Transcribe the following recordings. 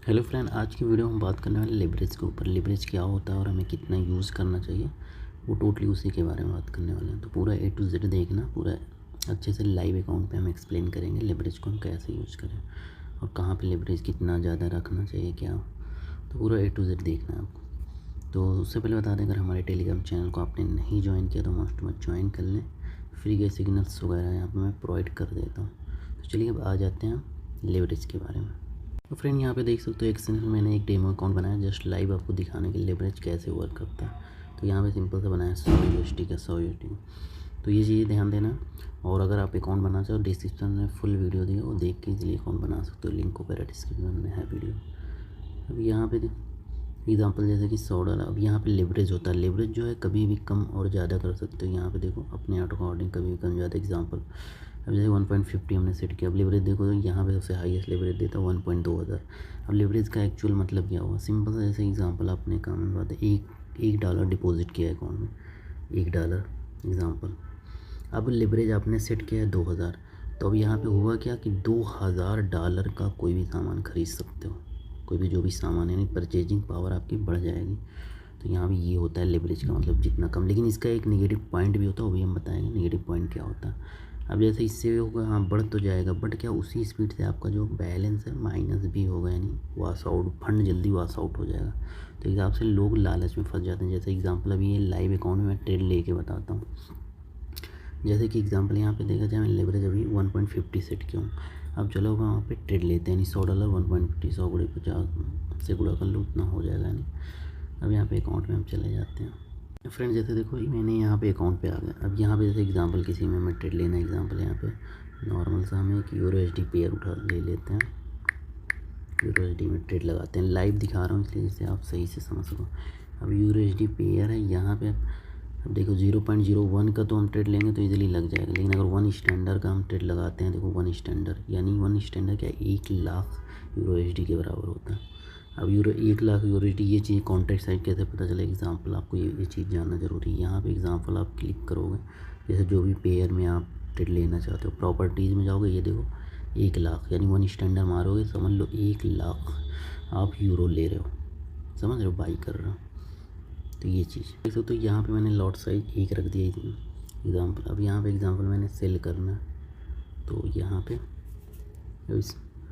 Hello friend, आज की video हम बात करने वाले लेवरेज के ऊपर। लेवरेज क्या होता है और हमें कितना यूज़ करना चाहिए, वो टोटली उसी के बारे में बात करने वाले हैं। तो पूरा ए टू जेड देखना, पूरा अच्छे से लाइव अकाउंट पे हम एक्सप्लेन करेंगे लेवरेज को हम कैसे यूज़ करें और कहाँ पे लेवरेज कितना ज़्यादा रखना चाहिए क्या। तो पूरा ए टू जेड देखना है आपको। तो उससे पहले बता दें, अगर हमारे टेलीग्राम चैनल को आपने नहीं ज्वाइन किया तो मस्ट मत ज्वाइन कर लें। फ्री के सिग्नल्स वगैरह यहाँ पर मैं प्रोवाइड कर देता हूँ। तो चलिए अब आ जाते हैं लेवरेज के बारे में। तो फ्रेंड यहाँ पे देख सकते हो एक्सेल में मैंने एक डेमो अकाउंट बनाया जस्ट लाइव आपको दिखाने के लिए लेवरेज कैसे वर्क करता है। तो यहाँ पे सिंपल से बनाया 100 USD का 100 USD। तो ये चीज़ें ध्यान देना। और अगर आप अकाउंट बनाना चाहो डिस्क्रिप्शन में फुल वीडियो दिया, वो देख के इसलिए अकाउंट बना सकते हो, लिंक ऊपर डिस्क्रिप्शन में है वीडियो। अब यहाँ पे एग्जाम्पल जैसे कि $100। अब यहाँ पे लेवरेज होता है। लेवरेज जो है कभी भी कम और ज़्यादा कर सकते हो। यहाँ पे देखो अपने अकॉर्डिंग कभी भी कम ज़्यादा। एग्जाम्पल अब जैसे 1.50 हमने सेट किया। अब लेवरेज देखो तो यहाँ पे सबसे हाईएस्ट लेवरेज देता है 1.2000। अब लेवरेज का एक्चुअल मतलब क्या हुआ, सिंपल सा जैसे एग्जांपल आपने काम में बात है, एक डॉलर डिपॉजिट किया है अकाउंट में, $1 एग्जांपल। अब लेवरेज आपने सेट किया है 2000। तो अब यहाँ पे हुआ क्या कि $2000 का कोई भी सामान खरीद सकते हो। कोई भी जो भी सामान है, यानी परचेजिंग पावर आपकी बढ़ जाएगी। तो यहाँ भी ये होता है लेवरेज का मतलब जितना कम। लेकिन इसका एक नेगेटिव पॉइंट भी होता है, वो भी हम बताएंगे नेगेटिव पॉइंट क्या होता है। अब जैसे इससे होगा, हाँ बढ़ तो जाएगा, बट क्या उसी स्पीड से आपका जो बैलेंस है माइनस भी होगा, यानी वॉश आउट, फंड जल्दी वॉश आउट हो जाएगा। तो हिसाब से लोग लालच में फंस जाते हैं। जैसे एग्जांपल अभी ये लाइव अकाउंट में मैं ट्रेड लेके बताता हूँ। जैसे कि एग्जांपल यहाँ पे देखा जाए, मैं लेवरेज अभी 1.50 सेट किया हूँ। अब चलो वहाँ पे ट्रेड लेते हैं, यानी $100 1.50 100 गुणे 50 से गुणा कर लो, उतना हो जाएगा। यानी अब यहाँ पे अकाउंट में हम चले जाते हैं। फ्रेंड जैसे देखो मैंने यहाँ पे अकाउंट पे आ गया। अब यहाँ पे जैसे एग्जांपल किसी में हमें ट्रेड लेना है, एग्जांपल यहाँ पे नॉर्मल सा हमें एक USD पेयर उठा ले लेते हैं। USD में ट्रेड लगाते हैं, लाइव दिखा रहा हूँ इसलिए जिससे आप सही से समझ सको। अब USD पेयर है यहाँ पे। अब देखो 0.01 का तो हम ट्रेड लेंगे तो इजीली लग जाएगा। लेकिन अगर 1 स्टैंडर्ड का हम ट्रेड लगाते हैं, देखो 1 स्टैंडर्ड, यानी 1 स्टैंडर्ड क्या 1 लाख USD के बराबर होता है। अब 1 लाख USD, ये चीज़ कॉन्ट्रैक्ट साइड कैसे पता चला, एग्जांपल आपको ये चीज़ जानना जरूरी है। यहाँ पे एग्जांपल आप क्लिक करोगे, जैसे जो भी पेयर में आप ट्रेड लेना चाहते हो, प्रॉपर्टीज़ में जाओगे, ये देखो 1 लाख, यानी 1 स्टैंडर्ड मारोगे, समझ लो 1 लाख आप यूरो ले रहे हो, समझ रहे हो, बाई कर रहे हो। तो ये चीज़ देख सकते हो। यहाँ पे मैंने लॉट साइज 1 रख दिया एग्जांपल। अब यहाँ पे एग्जांपल मैंने सेल करना है, तो यहाँ पे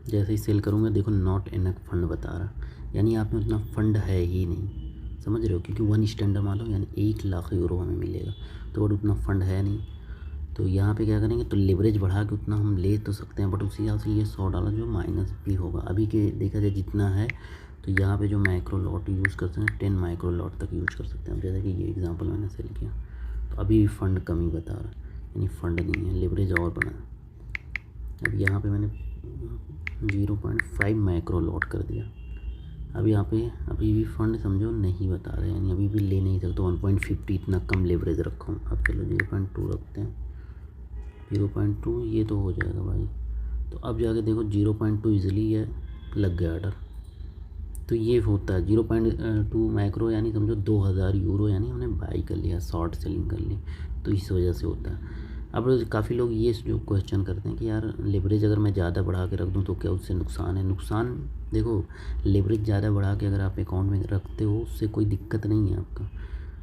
जैसे ही सेल करूँगा देखो नॉट इनफ फंड बता रहा, यानी आप में उतना फंड है ही नहीं, समझ रहे हो, क्योंकि 1 स्टैंडर्ड मान लो यानी 1 लाख यूरो हमें मिलेगा, तो बट उतना फंड है नहीं। तो यहाँ पे क्या करेंगे, तो लेवरेज बढ़ा के उतना हम ले तो सकते हैं, बट उसी हिसाब से ये $100 जो माइनस भी होगा। अभी के देखा जाए जितना है, तो यहाँ पे जो माइक्रो लॉट यूज़ कर सकते हैं 10 माइक्रो लॉट तक यूज़ कर सकते हैं। अब जैसे कि ये एग्जांपल मैंने सेल किया, तो अभी भी फंड कमी बता रहा है, यानी फंड नहीं है, लेवरेज और बना। अब यहाँ पे मैंने 0.5 माइक्रो लॉट कर दिया। अब यहाँ पे अभी भी फंड समझो नहीं बता रहे, यानी अभी भी ले नहीं सकते। 1.50 इतना कम लेवरेज रखा हूँ। अब चलो 0.2 रखते हैं, 0.2 ये तो हो जाएगा भाई। तो अब जाके देखो 0.2 ईजिली है, लग गया ऑर्डर। तो ये होता है 0.2 माइक्रो, यानी समझो 2000 यूरो, यानी हमने बाई कर लिया, शॉर्ट सेलिंग कर ली। तो इस वजह से होता है। अब काफ़ी लोग ये जो क्वेश्चन करते हैं कि यार लेवरेज अगर मैं ज़्यादा बढ़ा के रख दूँ तो क्या उससे नुकसान है। नुकसान देखो, लेवरेज ज़्यादा बढ़ा के अगर आप अकाउंट में रखते हो उससे कोई दिक्कत नहीं है, आपका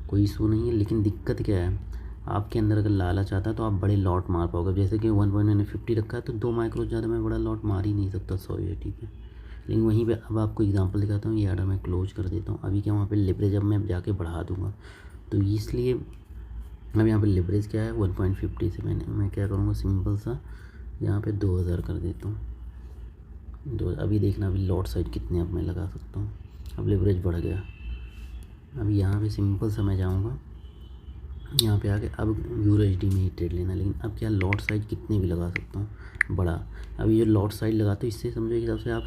कोई इशू नहीं है। लेकिन दिक्कत क्या है, आपके अंदर अगर लालच आता है तो आप बड़े लॉट मार पाओगे। जैसे कि 1.50 रखा है तो 2 माइक्रो ज़्यादा मैं बड़ा लॉट मार ही नहीं सकता 100 USD पे। लेकिन वहीं पे अब आपको एग्जांपल दिखाता हूँ, ये ऑर्डर मैं क्लोज कर देता हूँ। अभी क्या वहाँ पे लेवरेज अब मैं जाके बढ़ा दूँगा, तो इसलिए अब यहाँ पे लेवरेज क्या है 1.50 से मैं क्या करूँगा, सिंपल सा यहाँ पे 2000 कर देता हूँ। अभी देखना अभी लॉट साइज कितने अब मैं लगा सकता हूँ। अब लेवरेज बढ़ गया। अब यहाँ पे सिंपल सा मैं जाऊँगा, यहाँ पे आके अब USD में ही ट्रेड लेना। लेकिन अब क्या लॉट साइज कितने भी लगा सकता हूँ बड़ा। अब ये लॉट साइज लगाते हो, इससे समझो एक हिसाब से आप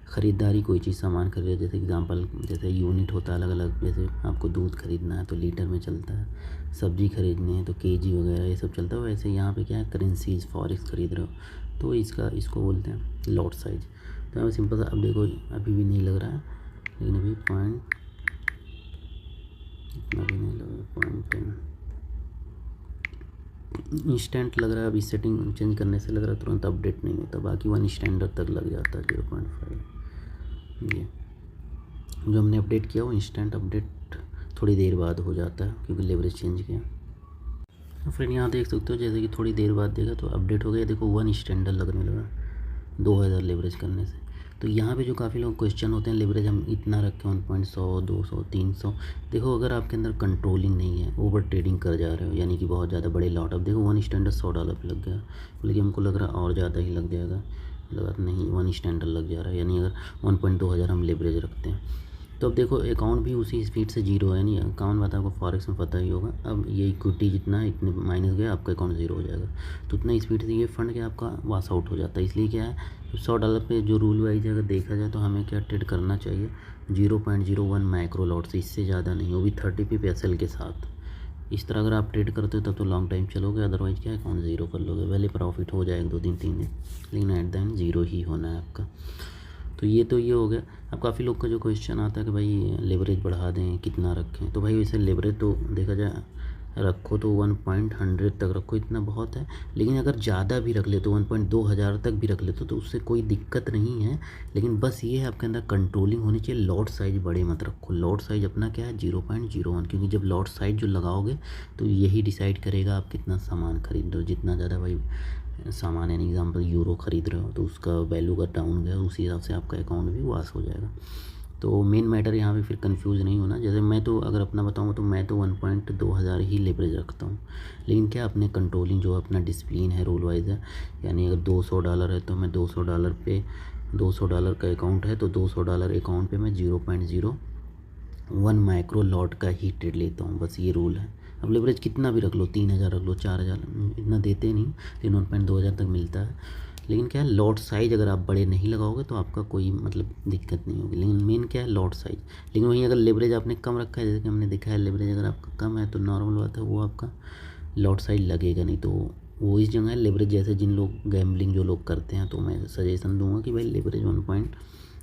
ख़रीदारी कोई चीज़ सामान खरीद रहे हो। जैसे एग्जांपल जैसे यूनिट होता है अलग अलग, जैसे आपको दूध खरीदना है तो लीटर में चलता है, सब्ज़ी खरीदनी है तो KG वगैरह ये सब चलता है। वैसे यहाँ पे क्या है, करेंसीज फॉरेक्स खरीद रहे हो तो इसको बोलते हैं लॉट साइज। तो यहाँ सिंपल सा अब देखो अभी भी नहीं लग रहा है, लेकिन अभी पॉइंट इतना भी नहीं लग रहा, 0.10 इंस्टेंट लग रहा है। अभी सेटिंग चेंज करने से लग रहा है तुरंत अपडेट नहीं होता, बाकी 1 स्टैंडर्ड तक लग जाता है 0.5। ये जो हमने अपडेट किया वो इंस्टेंट अपडेट थोड़ी देर बाद हो जाता है क्योंकि लेवरेज चेंज किया। तो फ्रेंड यहाँ देख सकते हो जैसे कि थोड़ी देर बाद देखा तो अपडेट हो गया, देखो 1 स्टैंडर्ड लगने लगा 2000 लेवरेज करने से। तो यहाँ पे जो काफ़ी लोग क्वेश्चन होते हैं लेवरेज हम इतना रखें 1.100 200 300, देखो अगर आपके अंदर कंट्रोलिंग नहीं है, ओवर ट्रेडिंग कर जा रहे हो यानी कि बहुत ज़्यादा बड़े लॉट, अब देखो 1 स्टैंडर्ड $100 पे लग गया, लेकिन हमको लग रहा है और ज़्यादा ही लग जाएगा, लगा नहीं 1 स्टैंडर्ड लग जा रहा है, यानी अगर 1.2 हज़ार हम लेवरेज रखते हैं तो अब देखो अकाउंट भी उसी स्पीड से जीरो है, नहीं अकाउंट बात आपको फॉरेक्स में पता ही होगा। अब ये इक्विटी जितना है इतने माइनस गया आपका अकाउंट ज़ीरो हो जाएगा, तो उतना स्पीड से ये फंड क्या आपका वाश आउट हो जाता है। इसलिए क्या है $100 पे जो रूल वाइज अगर देखा जाए तो हमें क्या ट्रेड करना चाहिए 0.01 माइक्रो लॉट से, इससे ज़्यादा नहीं, वो भी 30 PSL के साथ। इस तरह अगर आप ट्रेड करते हो तब तो लॉन्ग टाइम चलोगे, अदरवाइज क्या अकाउंट ज़ीरो कर लोगे, भले प्रॉफिट हो जाएगा 2 दिन 3 दिन, लेकिन एट द एंड ज़ीरो ही होना है आपका। तो ये हो गया। अब काफ़ी लोग का जो क्वेश्चन आता है कि भाई लेवरेज बढ़ा दें कितना रखें, तो भाई वैसे लेवरेज तो देखा जाए रखो तो 1.100 तक रखो, इतना बहुत है, लेकिन अगर ज़्यादा भी रख ले तो 1.2 हज़ार तक भी रख ले तो उससे कोई दिक्कत नहीं है। लेकिन बस ये है आपके अंदर कंट्रोलिंग होनी चाहिए, लॉट साइज़ बड़े मत रखो। लॉट साइज़ अपना क्या है 0.01, क्योंकि जब लॉट साइज़ जो लगाओगे तो यही डिसाइड करेगा आप कितना सामान खरीद रहे हो। जितना ज़्यादा भाई सामान यानी एग्जांपल यूरो ख़रीद रहे हो तो उसका वैल्यू का डाउन गया, उसी हिसाब से आपका अकाउंट भी वाश हो जाएगा। तो मेन मैटर यहाँ पे फिर कंफ्यूज नहीं होना। जैसे मैं तो अगर अपना बताऊँ तो मैं तो 1.2 हज़ार ही लेवरेज रखता हूँ, लेकिन क्या अपने कंट्रोलिंग जो अपना डिसिप्लिन है रूल वाइज है, यानी अगर $200 है तो मैं $200 पे $200 का अकाउंट है तो $200 अकाउंट पे मैं 0.01 माइक्रो लॉट का ही ट्रेड लेता हूँ, बस ये रूल है। अब लेवरेज कितना भी रख लो 3000 रख लो 4000, इतना देते नहीं, लेकिन 1.2 हज़ार तक मिलता है। लेकिन क्या है लॉट साइज़ अगर आप बड़े नहीं लगाओगे तो आपका कोई मतलब दिक्कत नहीं होगी, लेकिन मेन क्या है लॉट साइज़। लेकिन वहीं अगर लेवरेज आपने कम रखा है, जैसे कि हमने देखा है लेवरेज अगर आपका कम है तो नॉर्मल बात है वो आपका लॉट साइज़ लगेगा नहीं। तो वो इस जगह है लेवरेज, जैसे जिन लोग गैम्बलिंग जो लोग करते हैं तो मैं सजेशन दूंगा कि भाई लेवरेज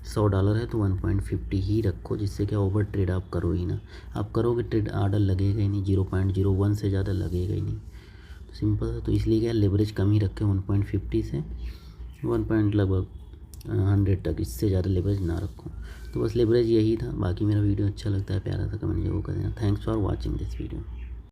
$100 है तो 1.50 ही रखो, जिससे क्या ओवर ट्रेड आप करो ही ना। आप करोगे ट्रेड आर्डर लगेगा ही नहीं, 0.01 से ज़्यादा लगेगा ही नहीं, तो सिंपल है। तो इसलिए क्या लेवरेज कम ही रखें 1.50 से 1 लगभग 100 तक, इससे ज़्यादा लेवरेज ना रखो। तो बस लेवरेज यही था। बाकी मेरा वीडियो अच्छा लगता है प्यारा सा कमेंट जरूर कर देना। Thanks for watching this video.